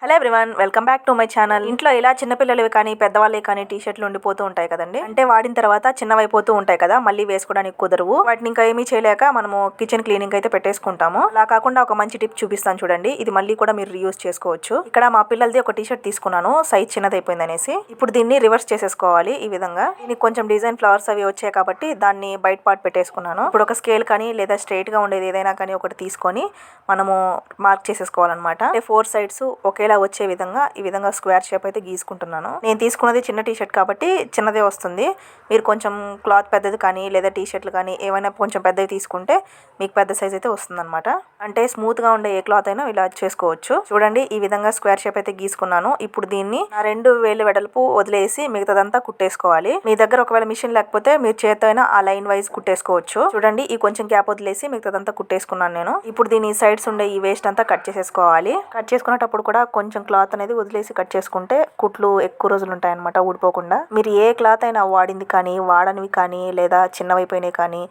Hello everyone, welcome back to my channel. ఇంట్లో ఇలా చిన్నపిల్లలవి కానీ పెద్దవాళ్ళే కానీ టీ షర్ట్లు ఉండిపోతూ ఉంటాయి కదండి. అంటే వాడిన తర్వాత చిన్నవైపోతూ ఉంటాయి కదా, మళ్ళీ వేసుకోవడానికి కుదరవు. వాటిని ఇంకా ఏమీ చేయలేక మనము కిచెన్ క్లీనింగ్ అయితే పెట్టేసుకుంటాము. అలా కాకుండా ఒక మంచి టిప్ చూపిస్తాను చూడండి. ఇది మళ్ళీ కూడా మీరు రీయూజ్ చేసుకోవచ్చు. ఇక్కడ మా పిల్లలది ఒక టీ షర్ట్ తీసుకున్నాను, సైజ్ చిన్నదైపోయింది అనేసి. ఇప్పుడు దీన్ని రివర్స్ చేసేసుకోవాలి. ఈ విధంగా దీనికి కొంచెం డిజైన్ ఫ్లవర్స్ అవి వచ్చాయి కాబట్టి దాన్ని బయట పార్ట్ పెట్టేసుకున్నాను. ఇప్పుడు ఒక స్కేల్ కానీ లేదా స్ట్రైట్ గా ఉండేది ఏదైనా కానీ ఒకటి తీసుకొని మనము మార్క్ చేసేసుకోవాలన్నమాట. అంటే 4 సైడ్స్ ఒకేలా వచ్చే విధంగా ఈ విధంగా స్క్వేర్ షేప్ అయితే గీసుకుంటున్నాను. నేను తీసుకున్నది చిన్న టీ షర్ట్ కాబట్టి చిన్నదే వస్తుంది. మీరు కొంచెం క్లాత్ పెద్దది కానీ లేదా టీ షర్ట్లు కానీ ఏమైనా కొంచెం పెద్దవి తీసుకుంటే మీకు పెద్ద సైజ్ అయితే వస్తుంది అనమాట. అంటే స్మూత్ గా ఉండే ఏ క్లాత్ అయినా ఇలా చేసుకోవచ్చు. చూడండి, ఈ విధంగా స్క్వేర్ షేప్ అయితే గీసుకున్నాను. ఇప్పుడు దీన్ని నా 2 వేలు వెడల్పు వదిలేసి మిగతాదంతా కుట్టేసుకోవాలి. మీ దగ్గర ఒకవేళ మిషన్ లేకపోతే మీరు చేత్తో అయినా ఆ లైన్ వైజ్ కుట్టేసుకోవచ్చు. చూడండి, ఈ కొంచెం గ్యాప్ వదిలేసి మిగతాదంతా కుట్టేసుకున్నాను నేను. ఇప్పుడు దీని సైడ్స్ ఉండే ఈ వేస్ట్ అంతా కట్ చేసేసుకోవాలి. కట్ చేసుకునేటప్పుడు కూడా కొంచెం క్లాత్ అనేది వదిలేసి కట్ చేసుకుంటే కుట్లు ఎక్కువ రోజులు ఉంటాయన్నమాట, ఊడిపోకుండా. మీరు ఏ క్లాత్ అయినా వాడింది కానీ వాడనివి కానీ లేదా చిన్నవైపోయినాయి కానీ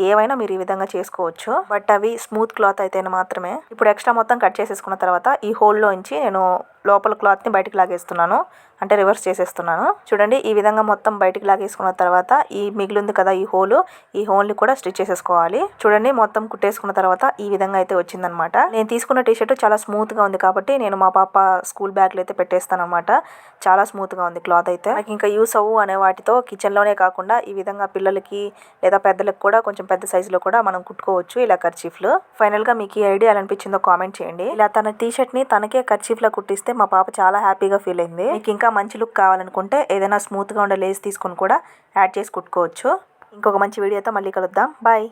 ఏవైనా మీరు ఈ విధంగా చేసుకోవచ్చు. బట్ అవి స్మూత్ క్లాత్ అయితే మాత్రమే. ఇప్పుడు ఎక్స్ట్రా మొత్తం కట్ చేసేసుకున్న తర్వాత ఈ హోల్లోంచి నేను లోపల క్లాత్ ని బయటికి లాగేస్తున్నాను, అంటే రివర్స్ చేసేస్తున్నాను. చూడండి, ఈ విధంగా మొత్తం బయటికి లాగేసుకున్న తర్వాత ఈ మిగిలింది కదా ఈ హోల్ ని కూడా స్టిచ్ చేసేసుకోవాలి. చూడండి, మొత్తం కుట్టేసుకున్న తర్వాత ఈ విధంగా అయితే వచ్చిందనమాట. నేను తీసుకున్న టీ షర్ట్ చాలా స్మూత్ గా ఉంది కాబట్టి నేను మా పాప స్కూల్ బ్యాగ్ లో అయితే పెట్టేస్తాను అనమాట. చాలా స్మూత్ గా ఉంది క్లాత్ అయితే. నాకు ఇంకా యూస్ అవ్వు అనే వాటితో కిచెన్ లోనే కాకుండా ఈ విధంగా పిల్లలకి లేదా పెద్దలకు కూడా కొంచెం పెద్ద సైజు లో కూడా మనం కుట్టుకోవచ్చు ఇలా కర్చీఫ్లు. ఫైనల్ గా మీకు ఈ ఐడియా ఎలా అనిపించిందో కామెంట్ చేయండి. ఇలా తన టీ షర్ట్ ని తనకే కర్చీఫ్ లో కుట్టిస్తే మా పాప చాలా హ్యాపీగా ఫీల్ అయింది. మీకు ఇంకా మంచి లుక్ కావాలనుకుంటే ఏదైనా స్మూత్ గా ఉండే లేస్ తీసుకొని కూడా యాడ్ చేసి కుట్టుకోవచ్చు. ఇంకొక మంచి వీడియోతో మళ్ళీ కలుద్దాం. బాయ్.